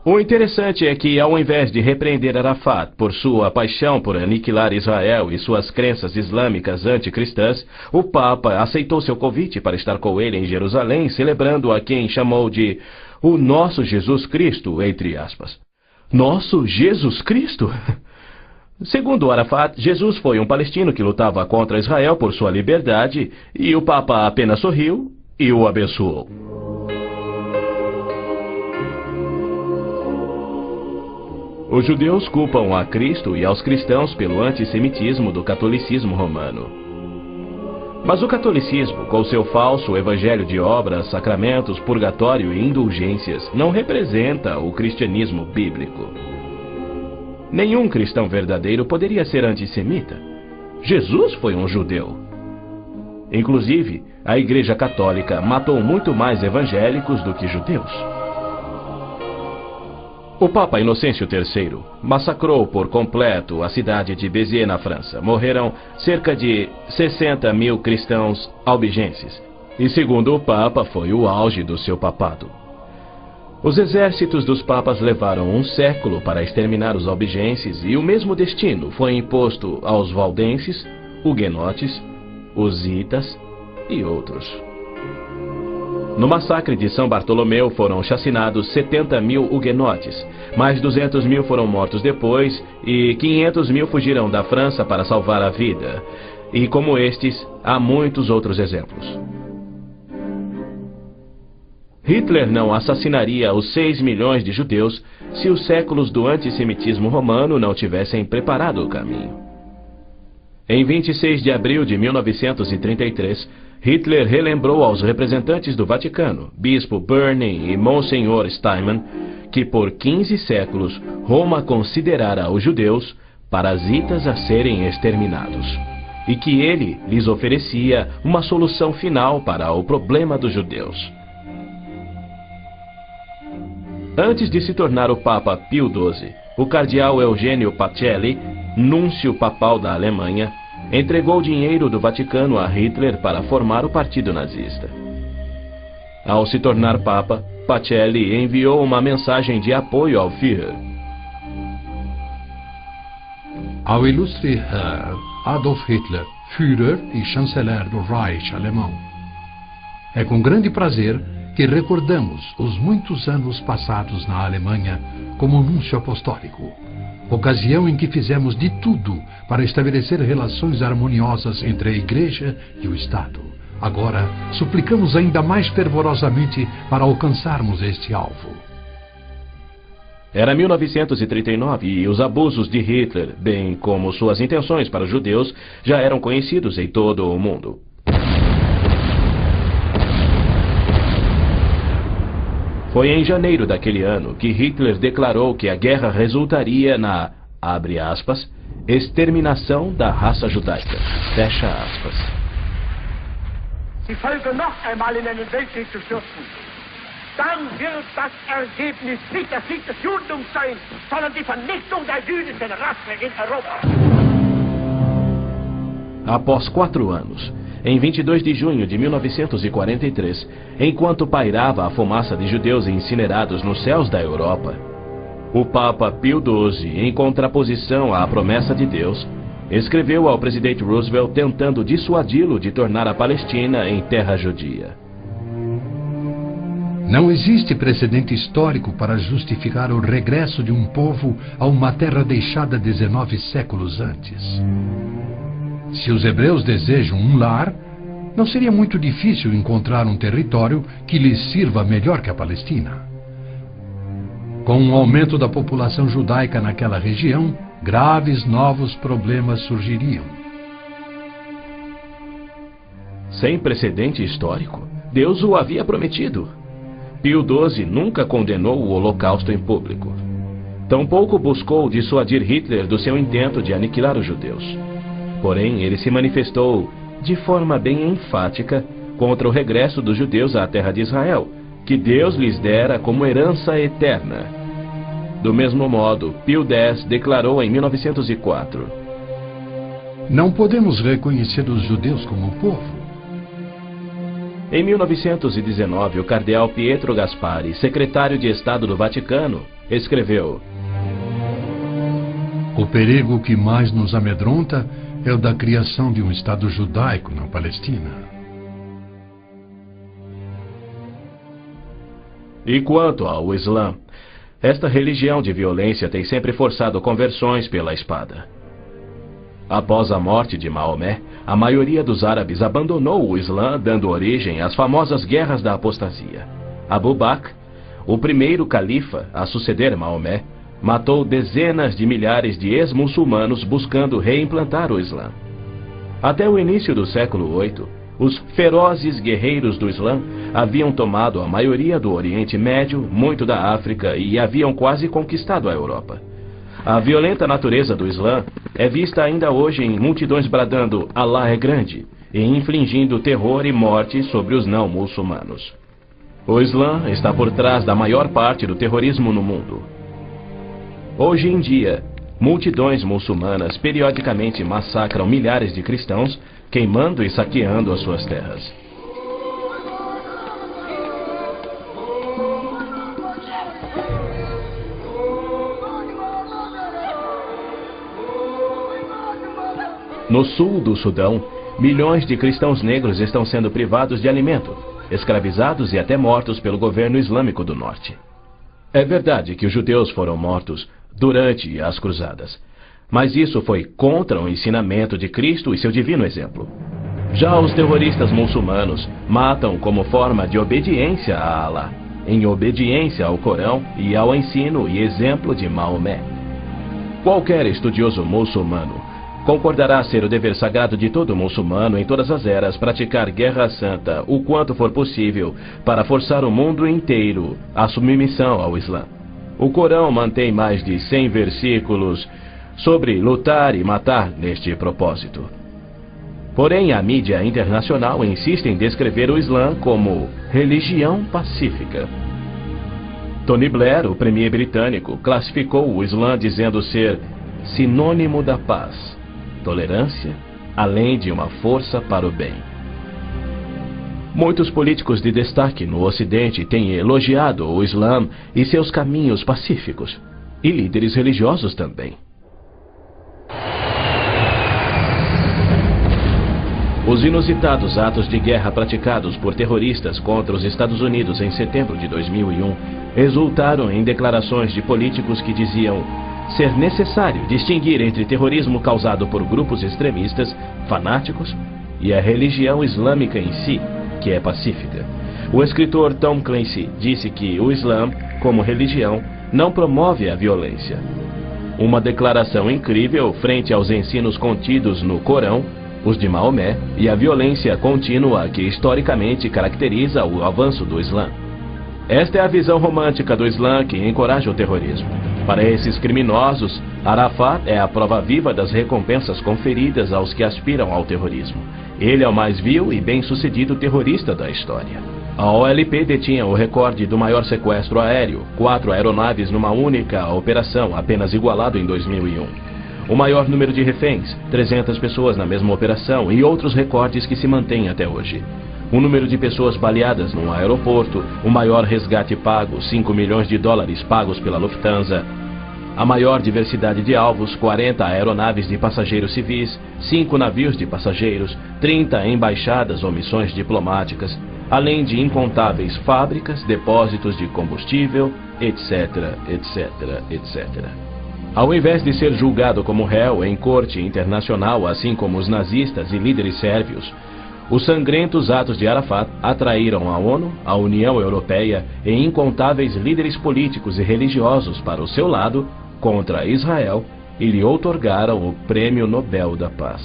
S3: O interessante é que, ao invés de repreender Arafat por sua paixão por aniquilar Israel e suas crenças islâmicas anticristãs, o Papa aceitou seu convite para estar com ele em Jerusalém, celebrando a quem chamou de o nosso Jesus Cristo, entre aspas. Nosso Jesus Cristo? Segundo Arafat, Jesus foi um palestino que lutava contra Israel por sua liberdade, e o Papa apenas sorriu e o abençoou. Os judeus culpam a Cristo e aos cristãos pelo antissemitismo do catolicismo romano. Mas o catolicismo, com seu falso evangelho de obras, sacramentos, purgatório e indulgências, não representa o cristianismo bíblico. Nenhum cristão verdadeiro poderia ser antissemita. Jesus foi um judeu. Inclusive, a Igreja Católica matou muito mais evangélicos do que judeus. O Papa Inocêncio III massacrou por completo a cidade de Béziers, na França. Morreram cerca de 60 mil cristãos albigenses. E segundo o Papa, foi o auge do seu papado. Os exércitos dos papas levaram um século para exterminar os albigenses, e o mesmo destino foi imposto aos valdenses, huguenotes, husitas e outros. No massacre de São Bartolomeu foram chacinados 70 mil huguenotes, mais 200 mil foram mortos depois e 500 mil fugiram da França para salvar a vida. E como estes, há muitos outros exemplos. Hitler não assassinaria os 6 milhões de judeus se os séculos do antissemitismo romano não tivessem preparado o caminho. Em 26 de abril de 1933, Hitler relembrou aos representantes do Vaticano, Bispo Burney e Monsenhor Steinman, que por 15 séculos Roma considerara os judeus parasitas a serem exterminados, e que ele lhes oferecia uma solução final para o problema dos judeus. Antes de se tornar o Papa Pio XII, o cardeal Eugênio Pacelli, núncio papal da Alemanha, entregou dinheiro do Vaticano a Hitler para formar o partido nazista. Ao se tornar Papa, Pacelli enviou uma mensagem de apoio ao Führer.
S2: Ao ilustre Herr Adolf Hitler, Führer e chanceler do Reich alemão. É com grande prazer que recordamos os muitos anos passados na Alemanha como núncio apostólico, ocasião em que fizemos de tudo para estabelecer relações harmoniosas entre a Igreja e o Estado. Agora, suplicamos ainda mais fervorosamente para alcançarmos este alvo.
S3: Era 1939 e os abusos de Hitler, bem como suas intenções para os judeus, já eram conhecidos em todo o mundo. Foi em janeiro daquele ano que Hitler declarou que a guerra resultaria na, abre aspas, exterminação da raça judaica, fecha aspas.
S5: Die Völker noch einmal in einen Weltkrieg zu stürzen, dann wird das Ergebnis nicht der Sieg des Judentums sein, sondern die Vernichtung der jüdischen Rasse in Europa.
S3: Após 4 anos, em 22 de junho de 1943, enquanto pairava a fumaça de judeus incinerados nos céus da Europa, o Papa Pio XII, em contraposição à promessa de Deus, escreveu ao presidente Roosevelt tentando dissuadi-lo de tornar a Palestina em terra judia.
S2: Não existe precedente histórico para justificar o regresso de um povo a uma terra deixada 19 séculos antes. Se os hebreus desejam um lar, não seria muito difícil encontrar um território que lhes sirva melhor que a Palestina. Com o aumento da população judaica naquela região, graves novos problemas surgiriam.
S3: Sem precedente histórico, Deus o havia prometido. Pio XII nunca condenou o Holocausto em público. Tampouco buscou dissuadir Hitler do seu intento de aniquilar os judeus. Porém, ele se manifestou, de forma bem enfática, contra o regresso dos judeus à terra de Israel, que Deus lhes dera como herança eterna. Do mesmo modo, Pio X declarou em 1904:
S2: Não podemos reconhecer os judeus como povo.
S3: Em 1919, o cardeal Pietro Gasparri, secretário de Estado do Vaticano, escreveu:
S2: O perigo que mais nos amedronta é o da criação de um Estado judaico na Palestina.
S3: E quanto ao Islã, esta religião de violência tem sempre forçado conversões pela espada. Após a morte de Maomé, a maioria dos árabes abandonou o Islã, dando origem às famosas guerras da apostasia. Abu Bakr, o primeiro califa a suceder Maomé, matou dezenas de milhares de ex-muçulmanos buscando reimplantar o Islã. Até o início do século VIII, os ferozes guerreiros do Islã haviam tomado a maioria do Oriente Médio, muito da África e haviam quase conquistado a Europa. A violenta natureza do Islã é vista ainda hoje em multidões bradando "Allah é grande" e infligindo terror e morte sobre os não muçulmanos. O Islã está por trás da maior parte do terrorismo no mundo. Hoje em dia, multidões muçulmanas periodicamente massacram milhares de cristãos, queimando e saqueando as suas terras. No sul do Sudão, milhões de cristãos negros estão sendo privados de alimento, escravizados e até mortos pelo governo islâmico do norte. É verdade que os judeus foram mortos durante as cruzadas, mas isso foi contra o ensinamento de Cristo e seu divino exemplo. Já os terroristas muçulmanos matam como forma de obediência a Allah, em obediência ao Corão e ao ensino e exemplo de Maomé. Qualquer estudioso muçulmano concordará ser o dever sagrado de todo muçulmano em todas as eras praticar guerra santa o quanto for possível para forçar o mundo inteiro à submissão ao Islã. O Corão mantém mais de 100 versículos sobre lutar e matar neste propósito. Porém, a mídia internacional insiste em descrever o Islã como religião pacífica. Tony Blair, o premier britânico, classificou o Islã dizendo ser sinônimo da paz, tolerância, além de uma força para o bem. Muitos políticos de destaque no Ocidente têm elogiado o Islã e seus caminhos pacíficos, e líderes religiosos também. Os inusitados atos de guerra praticados por terroristas contra os Estados Unidos em setembro de 2001 resultaram em declarações de políticos que diziam ser necessário distinguir entre terrorismo causado por grupos extremistas, fanáticos, e a religião islâmica em si, que é pacífica. O escritor Tom Clancy disse que o Islã, como religião, não promove a violência. Uma declaração incrível frente aos ensinos contidos no Corão, os de Maomé, e a violência contínua que historicamente caracteriza o avanço do Islã. Esta é a visão romântica do Islã que encoraja o terrorismo. Para esses criminosos, Arafat é a prova viva das recompensas conferidas aos que aspiram ao terrorismo. Ele é o mais vil e bem-sucedido terrorista da história. A OLP detinha o recorde do maior sequestro aéreo, 4 aeronaves numa única operação, apenas igualado em 2001. O maior número de reféns, 300 pessoas na mesma operação, e outros recordes que se mantêm até hoje. O número de pessoas baleadas num aeroporto, o maior resgate pago, $5 milhões pagos pela Lufthansa. A maior diversidade de alvos, 40 aeronaves de passageiros civis, 5 navios de passageiros, 30 embaixadas ou missões diplomáticas, além de incontáveis fábricas, depósitos de combustível, etc, etc, etc. Ao invés de ser julgado como réu em corte internacional, assim como os nazistas e líderes sérvios, os sangrentos atos de Arafat atraíram a ONU, a União Europeia e incontáveis líderes políticos e religiosos para o seu lado contra Israel e lhe outorgaram o Prêmio Nobel da Paz.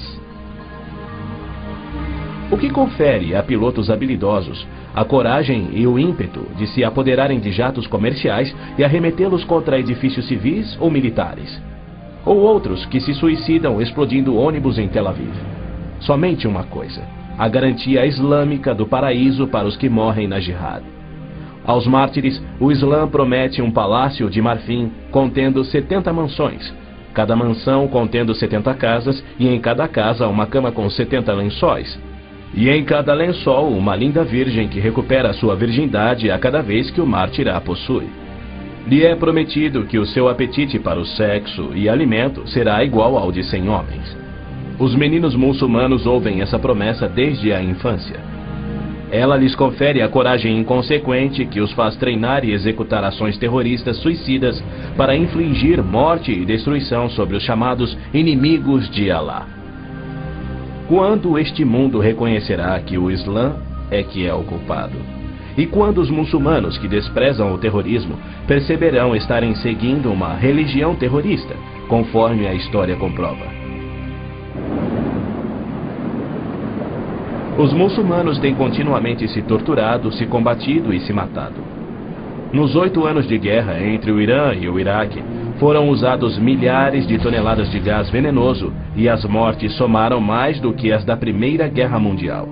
S3: O que confere a pilotos habilidosos a coragem e o ímpeto de se apoderarem de jatos comerciais e arremetê-los contra edifícios civis ou militares, ou outros que se suicidam explodindo ônibus em Tel Aviv? Somente uma coisa: a garantia islâmica do paraíso para os que morrem na jihad. Aos mártires, o Islã promete um palácio de marfim contendo 70 mansões, cada mansão contendo 70 casas e em cada casa uma cama com 70 lençóis. E em cada lençol uma linda virgem que recupera sua virgindade a cada vez que o mártir a possui. Lhe é prometido que o seu apetite para o sexo e alimento será igual ao de 100 homens. Os meninos muçulmanos ouvem essa promessa desde a infância. Ela lhes confere a coragem inconsequente que os faz treinar e executar ações terroristas suicidas para infligir morte e destruição sobre os chamados inimigos de Alá. Quando este mundo reconhecerá que o Islã é que é o culpado? E quando os muçulmanos que desprezam o terrorismo perceberão estarem seguindo uma religião terrorista, conforme a história comprova? Os muçulmanos têm continuamente se torturado, se combatido e se matado. Nos 8 anos de guerra entre o Irã e o Iraque, foram usados milhares de toneladas de gás venenoso e as mortes somaram mais do que as da Primeira Guerra Mundial.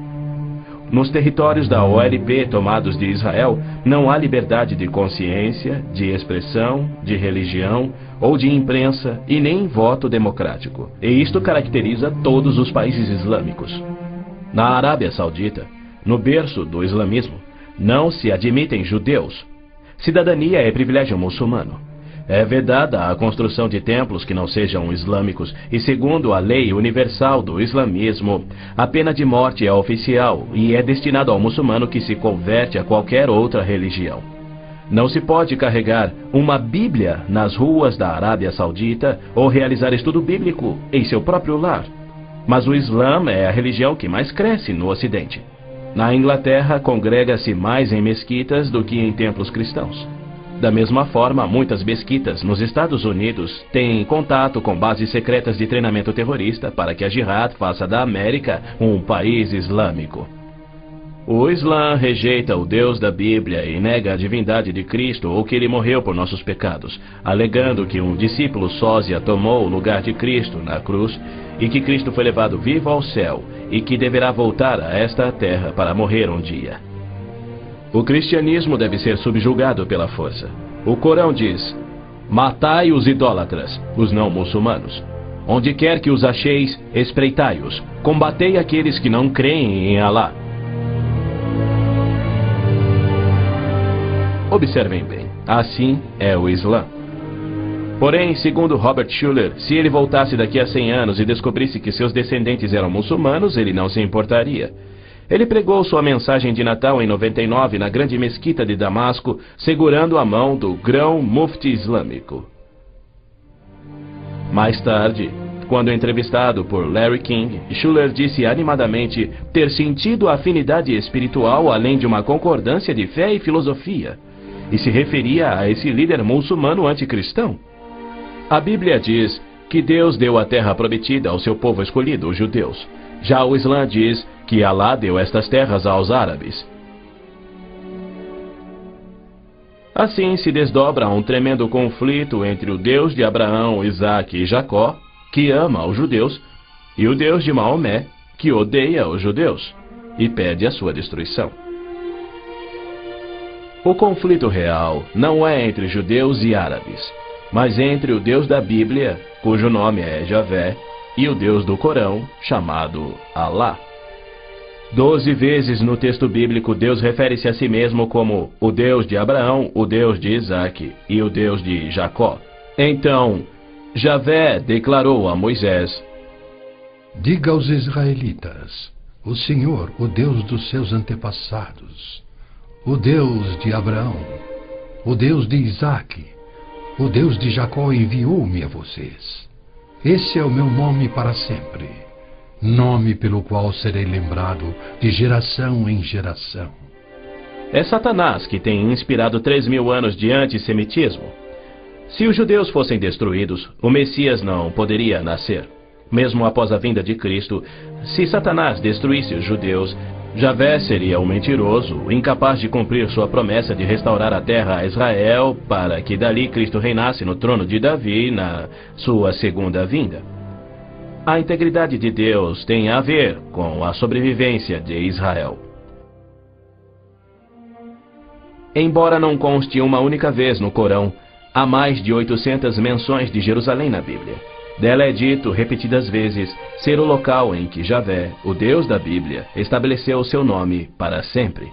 S3: Nos territórios da OLP tomados de Israel, não há liberdade de consciência, de expressão, de religião ou de imprensa e nem voto democrático. E isto caracteriza todos os países islâmicos. Na Arábia Saudita, no berço do islamismo, não se admitem judeus. Cidadania é privilégio muçulmano. É vedada a construção de templos que não sejam islâmicos e, segundo a lei universal do islamismo, a pena de morte é oficial e é destinada ao muçulmano que se converte a qualquer outra religião. Não se pode carregar uma Bíblia nas ruas da Arábia Saudita ou realizar estudo bíblico em seu próprio lar. Mas o Islã é a religião que mais cresce no Ocidente. Na Inglaterra, congrega-se mais em mesquitas do que em templos cristãos. Da mesma forma, muitas mesquitas nos Estados Unidos têm contato com bases secretas de treinamento terrorista para que a Jihad faça da América um país islâmico. O Islã rejeita o Deus da Bíblia e nega a divindade de Cristo ou que ele morreu por nossos pecados, alegando que um discípulo sósia tomou o lugar de Cristo na cruz e que Cristo foi levado vivo ao céu e que deverá voltar a esta terra para morrer um dia. O cristianismo deve ser subjugado pela força. O Corão diz: matai os idólatras, os não muçulmanos. Onde quer que os acheis, espreitai-os. Combatei aqueles que não creem em Alá. Observem bem, assim é o Islã. Porém, segundo Robert Schuller, se ele voltasse daqui a 100 anos e descobrisse que seus descendentes eram muçulmanos, ele não se importaria. Ele pregou sua mensagem de Natal em 99 na grande mesquita de Damasco, segurando a mão do grão mufti islâmico. Mais tarde, quando entrevistado por Larry King, Schuller disse animadamente ter sentido a afinidade espiritual além de uma concordância de fé e filosofia, e se referia a esse líder muçulmano anticristão. A Bíblia diz que Deus deu a terra prometida ao seu povo escolhido, os judeus. Já o Islã diz que Alá deu estas terras aos árabes. Assim se desdobra um tremendo conflito entre o Deus de Abraão, Isaque e Jacó, que ama os judeus, e o Deus de Maomé, que odeia os judeus e pede a sua destruição. O conflito real não é entre judeus e árabes, mas entre o Deus da Bíblia, cujo nome é Javé, e o Deus do Corão, chamado Alá. 12 vezes no texto bíblico Deus refere-se a si mesmo como o Deus de Abraão, o Deus de Isaque e o Deus de Jacó. Então, Javé declarou a Moisés:
S2: Diga aos israelitas: o Senhor, o Deus dos seus antepassados, o Deus de Abraão, o Deus de Isaque, o Deus de Jacó enviou-me a vocês. Esse é o meu nome para sempre, nome pelo qual serei lembrado de geração em geração.
S3: É Satanás que tem inspirado 3.000 anos de antissemitismo. Se os judeus fossem destruídos, o Messias não poderia nascer. Mesmo após a vinda de Cristo, se Satanás destruísse os judeus, Javé seria um mentiroso, incapaz de cumprir sua promessa de restaurar a terra a Israel, para que dali Cristo reinasse no trono de Davi na sua segunda vinda. A integridade de Deus tem a ver com a sobrevivência de Israel. Embora não conste uma única vez no Corão, há mais de 800 menções de Jerusalém na Bíblia. Dela é dito repetidas vezes ser o local em que Javé, o Deus da Bíblia, estabeleceu o seu nome para sempre.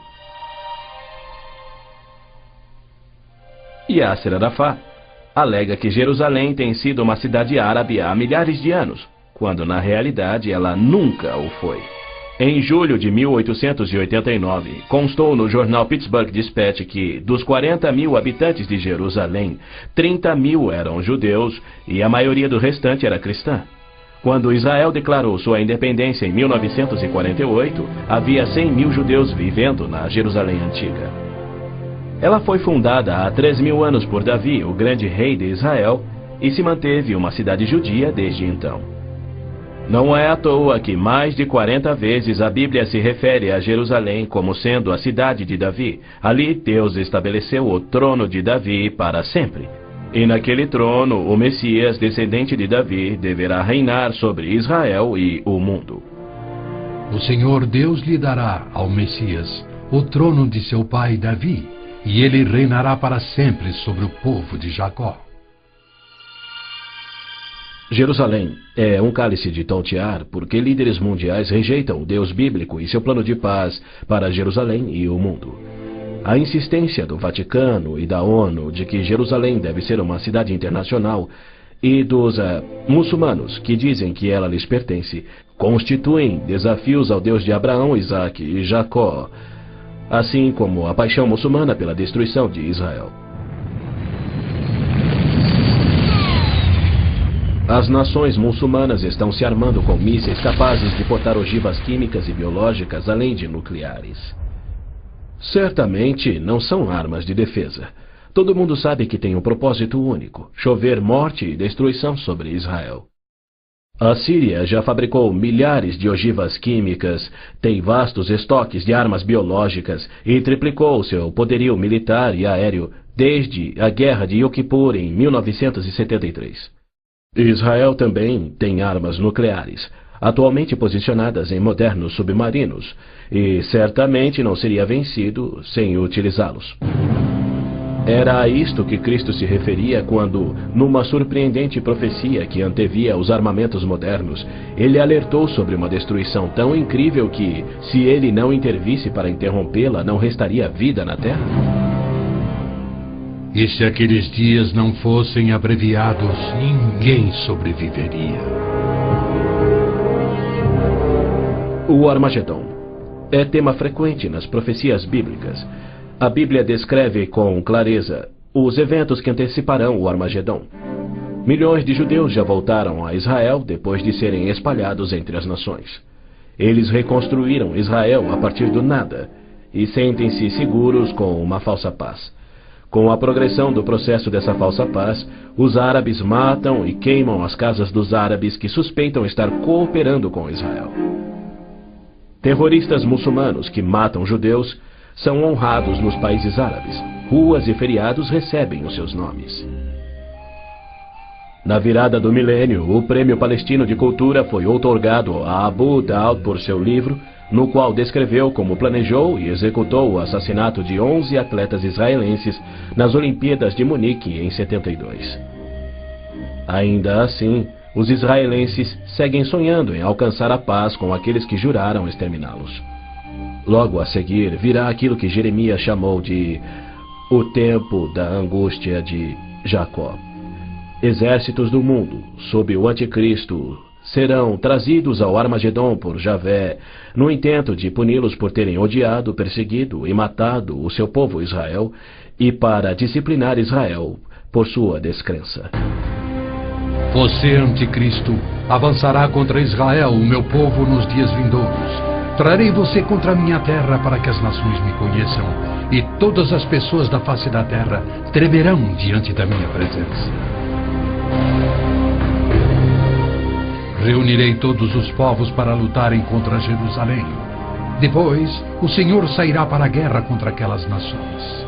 S3: Yasser Arafat alega que Jerusalém tem sido uma cidade árabe há milhares de anos, quando na realidade ela nunca o foi. Em julho de 1889, constou no jornal Pittsburgh Dispatch que, dos 40.000 habitantes de Jerusalém, 30.000 eram judeus e a maioria do restante era cristã. Quando Israel declarou sua independência em 1948, havia 100.000 judeus vivendo na Jerusalém antiga. Ela foi fundada há 3.000 anos por Davi, o grande rei de Israel, e se manteve uma cidade judia desde então. Não é à toa que mais de 40 vezes a Bíblia se refere a Jerusalém como sendo a cidade de Davi. Ali Deus estabeleceu o trono de Davi para sempre. E naquele trono, o Messias, descendente de Davi, deverá reinar sobre Israel e o mundo.
S2: O Senhor Deus lhe dará ao Messias o trono de seu pai Davi, e ele reinará para sempre sobre o povo de Jacó.
S3: Jerusalém é um cálice de tontear porque líderes mundiais rejeitam o Deus bíblico e seu plano de paz para Jerusalém e o mundo. A insistência do Vaticano e da ONU de que Jerusalém deve ser uma cidade internacional e dos muçulmanos que dizem que ela lhes pertence constituem desafios ao Deus de Abraão, Isaque e Jacó, assim como a paixão muçulmana pela destruição de Israel. As nações muçulmanas estão se armando com mísseis capazes de portar ogivas químicas e biológicas, além de nucleares. Certamente não são armas de defesa. Todo mundo sabe que tem um propósito único: chover morte e destruição sobre Israel. A Síria já fabricou milhares de ogivas químicas, tem vastos estoques de armas biológicas e triplicou seu poderio militar e aéreo desde a guerra de Yom Kippur em 1973. Israel também tem armas nucleares, atualmente posicionadas em modernos submarinos, e certamente não seria vencido sem utilizá-los. Era a isto que Cristo se referia quando, numa surpreendente profecia que antevia os armamentos modernos, ele alertou sobre uma destruição tão incrível que, se ele não intervisse para interrompê-la, não restaria vida na terra.
S2: E se aqueles dias não fossem abreviados, ninguém sobreviveria.
S3: O Armagedon é tema frequente nas profecias bíblicas. A Bíblia descreve com clareza os eventos que anteciparão o Armagedon. Milhões de judeus já voltaram a Israel depois de serem espalhados entre as nações. Eles reconstruíram Israel a partir do nada e sentem-se seguros com uma falsa paz. Com a progressão do processo dessa falsa paz, os árabes matam e queimam as casas dos árabes que suspeitam estar cooperando com Israel. Terroristas muçulmanos que matam judeus são honrados nos países árabes. Ruas e feriados recebem os seus nomes. Na virada do milênio, o Prêmio Palestino de Cultura foi outorgado a Abu Daud por seu livro, no qual descreveu como planejou e executou o assassinato de 11 atletas israelenses nas Olimpíadas de Munique em 72. Ainda assim, os israelenses seguem sonhando em alcançar a paz com aqueles que juraram exterminá-los. Logo a seguir, virá aquilo que Jeremias chamou de o tempo da angústia de Jacó. exércitos do mundo, sob o anticristo, serão trazidos ao Armagedon por Javé, no intento de puni-los por terem odiado, perseguido e matado o seu povo Israel, e para disciplinar Israel por sua descrença.
S2: Você, anticristo, avançará contra Israel, o meu povo, nos dias vindouros. Trarei você contra a minha terra para que as nações me conheçam, e todas as pessoas da face da terra tremerão diante da minha presença. Reunirei todos os povos para lutarem contra Jerusalém. Depois, o Senhor sairá para a guerra contra aquelas nações.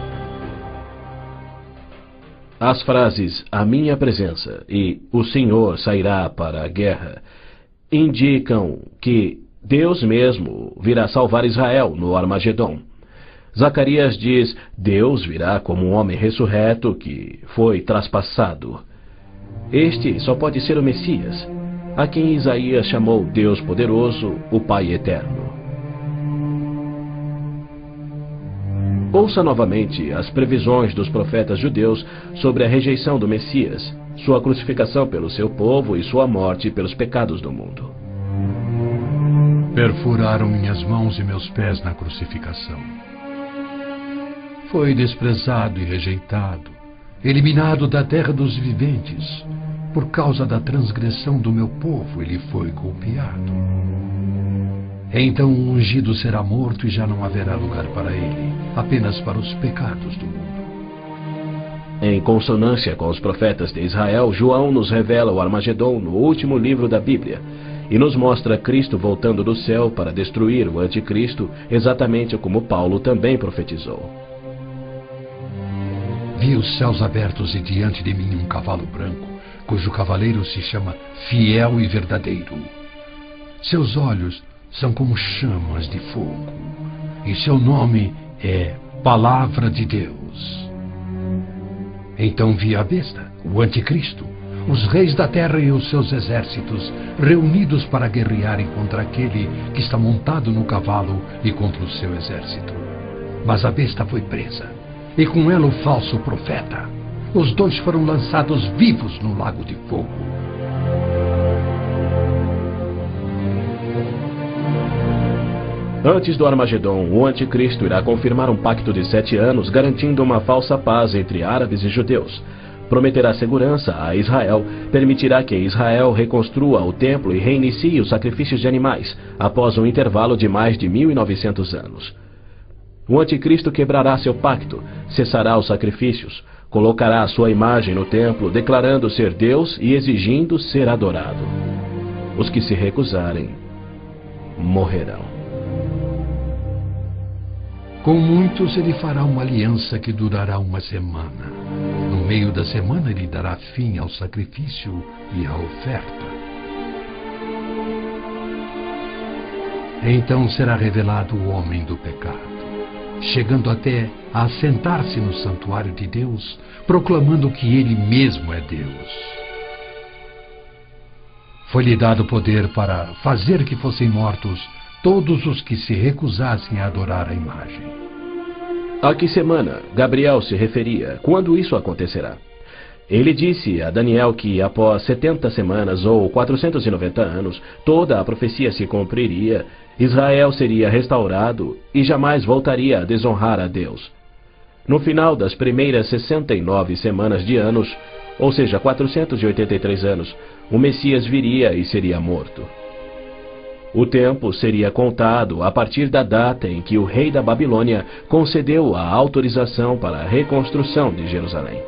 S3: As frases "a minha presença" e "o Senhor sairá para a guerra" indicam que Deus mesmo virá salvar Israel no Armagedon. Zacarias diz: Deus virá como um homem ressurreto que foi traspassado. Este só pode ser o Messias, a quem Isaías chamou Deus poderoso, o Pai eterno. Ouça novamente as previsões dos profetas judeus sobre a rejeição do Messias, sua crucificação pelo seu povo e sua morte pelos pecados do mundo.
S2: Perfuraram minhas mãos e meus pés na crucificação. Foi desprezado e rejeitado, eliminado da terra dos viventes. Por causa da transgressão do meu povo, ele foi golpeado. Então o ungido será morto e já não haverá lugar para ele, apenas para os pecados do mundo.
S3: Em consonância com os profetas de Israel, João nos revela o Armagedon no último livro da Bíblia e nos mostra Cristo voltando do céu para destruir o anticristo, exatamente como Paulo também profetizou.
S2: Vi os céus abertos e diante de mim um cavalo branco, cujo cavaleiro se chama Fiel e Verdadeiro. Seus olhos são como chamas de fogo, e seu nome é Palavra de Deus. Então vi a besta, o anticristo, os reis da terra e os seus exércitos, reunidos para guerrearem contra aquele que está montado no cavalo e contra o seu exército. Mas a besta foi presa, e com ela o falso profeta. Os dois foram lançados vivos no lago de fogo.
S3: Antes do Armagedon, o anticristo irá confirmar um pacto de 7 anos, garantindo uma falsa paz entre árabes e judeus. Prometerá segurança a Israel, permitirá que Israel reconstrua o templo e reinicie os sacrifícios de animais, após um intervalo de mais de 1900 anos. O anticristo quebrará seu pacto, cessará os sacrifícios, colocará a sua imagem no templo, declarando ser Deus e exigindo ser adorado. Os que se recusarem morrerão.
S2: Com muitos ele fará uma aliança que durará uma semana. No meio da semana ele dará fim ao sacrifício e à oferta. Então será revelado o homem do pecado, chegando até a assentar-se no santuário de Deus, proclamando que ele mesmo é Deus. Foi-lhe dado poder para fazer que fossem mortos todos os que se recusassem a adorar a imagem.
S3: A que semana Gabriel se referia? Quando isso acontecerá? Ele disse a Daniel que após 70 semanas ou 490 anos, toda a profecia se cumpriria, Israel seria restaurado e jamais voltaria a desonrar a Deus. No final das primeiras 69 semanas de anos, ou seja, 483 anos, o Messias viria e seria morto. O tempo seria contado a partir da data em que o rei da Babilônia concedeu a autorização para a reconstrução de Jerusalém.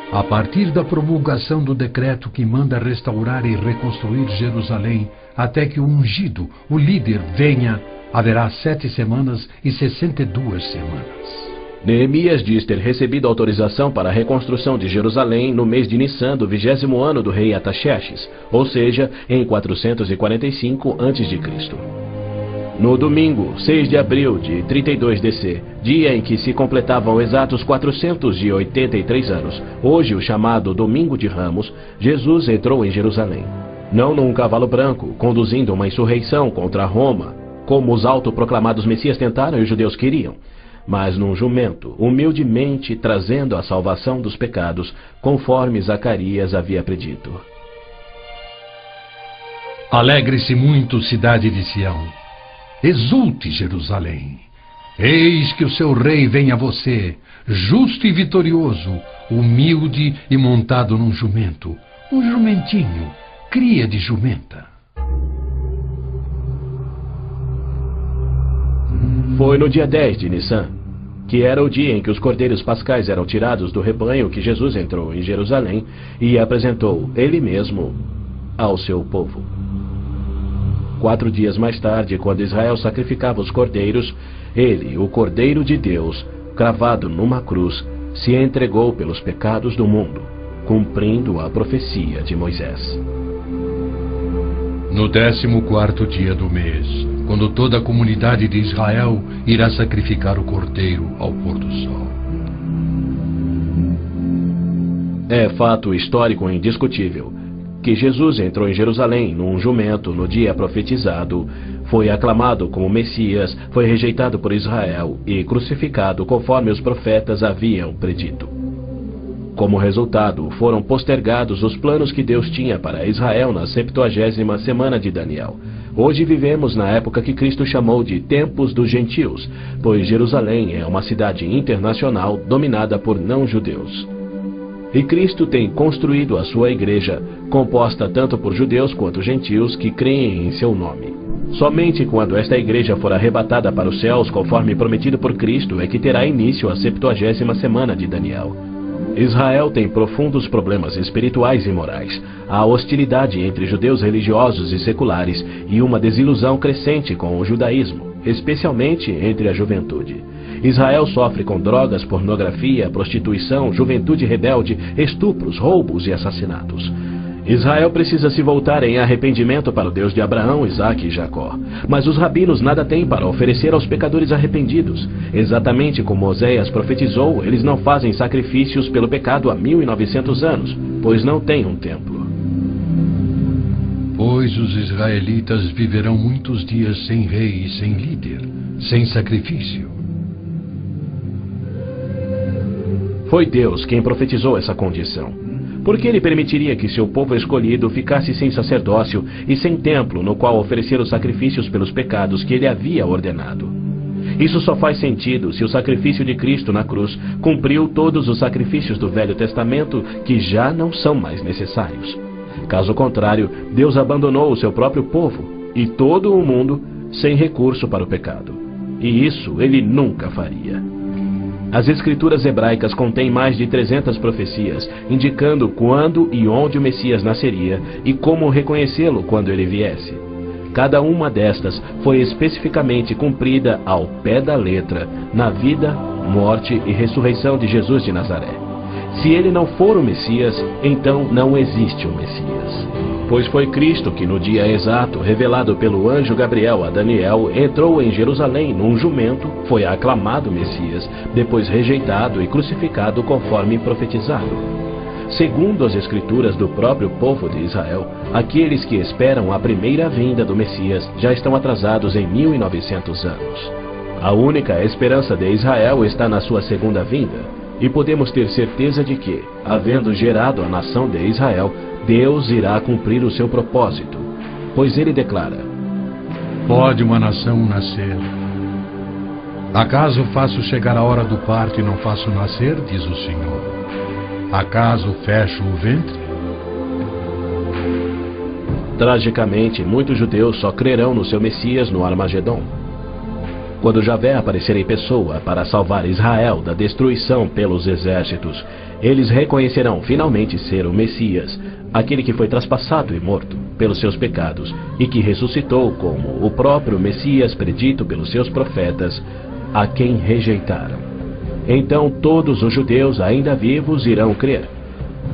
S2: A partir da promulgação do decreto que manda restaurar e reconstruir Jerusalém, até que o ungido, o líder, venha, haverá 7 semanas e 62 semanas.
S3: Neemias diz ter recebido autorização para a reconstrução de Jerusalém no mês de Nissan do 20º ano do rei Artaxerxes, ou seja, em 445 a.C. No domingo, 6 de abril de 32 DC, dia em que se completavam exatos 483 anos, hoje o chamado Domingo de Ramos, Jesus entrou em Jerusalém. Não num cavalo branco, conduzindo uma insurreição contra Roma, como os autoproclamados messias tentaram e os judeus queriam, mas num jumento, humildemente trazendo a salvação dos pecados, conforme Zacarias havia predito.
S2: Alegre-se muito, cidade de Sião. Exulte, Jerusalém. Eis que o seu rei vem a você, justo e vitorioso, humilde e montado num jumento, um jumentinho, cria de jumenta.
S3: Foi no dia 10 de Nissan, que era o dia em que os cordeiros pascais eram tirados do rebanho, que Jesus entrou em Jerusalém e apresentou ele mesmo ao seu povo. 4 dias mais tarde, quando Israel sacrificava os cordeiros, ele, o Cordeiro de Deus, cravado numa cruz, se entregou pelos pecados do mundo, cumprindo a profecia de Moisés.
S2: No 14º dia do mês, quando toda a comunidade de Israel irá sacrificar o cordeiro ao pôr do sol.
S3: É fato histórico indiscutível que Jesus entrou em Jerusalém num jumento no dia profetizado, foi aclamado como Messias, foi rejeitado por Israel e crucificado conforme os profetas haviam predito. Como resultado, foram postergados os planos que Deus tinha para Israel na 70ª semana de Daniel. Hoje vivemos na época que Cristo chamou de Tempos dos Gentios, pois Jerusalém é uma cidade internacional dominada por não-judeus. E Cristo tem construído a sua igreja, composta tanto por judeus quanto gentios que creem em seu nome. Somente quando esta igreja for arrebatada para os céus, conforme prometido por Cristo, é que terá início a 70ª semana de Daniel. Israel tem profundos problemas espirituais e morais, há hostilidade entre judeus religiosos e seculares e uma desilusão crescente com o judaísmo, especialmente entre a juventude. Israel sofre com drogas, pornografia, prostituição, juventude rebelde, estupros, roubos e assassinatos. Israel precisa se voltar em arrependimento para o Deus de Abraão, Isaque e Jacó. Mas os rabinos nada têm para oferecer aos pecadores arrependidos. Exatamente como Oséias profetizou, eles não fazem sacrifícios pelo pecado há 1900 anos, pois não têm um templo.
S2: Pois os israelitas viverão muitos dias sem rei e sem líder, sem sacrifício.
S3: Foi Deus quem profetizou essa condição. Por que ele permitiria que seu povo escolhido ficasse sem sacerdócio e sem templo no qual oferecer os sacrifícios pelos pecados que ele havia ordenado? Isso só faz sentido se o sacrifício de Cristo na cruz cumpriu todos os sacrifícios do Velho Testamento que já não são mais necessários. Caso contrário, Deus abandonou o seu próprio povo e todo o mundo sem recurso para o pecado. E isso ele nunca faria. As escrituras hebraicas contêm mais de 300 profecias, indicando quando e onde o Messias nasceria e como reconhecê-lo quando ele viesse. Cada uma destas foi especificamente cumprida ao pé da letra na vida, morte e ressurreição de Jesus de Nazaré. Se ele não for o Messias, então não existe o Messias. Pois foi Cristo que no dia exato, revelado pelo anjo Gabriel a Daniel, entrou em Jerusalém num jumento, foi aclamado Messias, depois rejeitado e crucificado conforme profetizado. Segundo as escrituras do próprio povo de Israel, aqueles que esperam a primeira vinda do Messias já estão atrasados em 1900 anos. A única esperança de Israel está na sua segunda vinda. E podemos ter certeza de que, havendo gerado a nação de Israel, Deus irá cumprir o seu propósito, pois ele declara:
S2: Pode uma nação nascer? Acaso faço chegar a hora do parto e não faço nascer, diz o Senhor? Acaso fecho o ventre?
S3: Tragicamente, muitos judeus só crerão no seu Messias no Armagedon. Quando Javé aparecer em pessoa para salvar Israel da destruição pelos exércitos, eles reconhecerão finalmente ser o Messias, aquele que foi traspassado e morto pelos seus pecados e que ressuscitou como o próprio Messias predito pelos seus profetas, a quem rejeitaram. Então todos os judeus ainda vivos irão crer.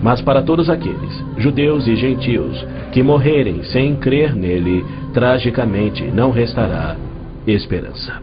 S3: Mas para todos aqueles, judeus e gentios, que morrerem sem crer nele, tragicamente não restará esperança.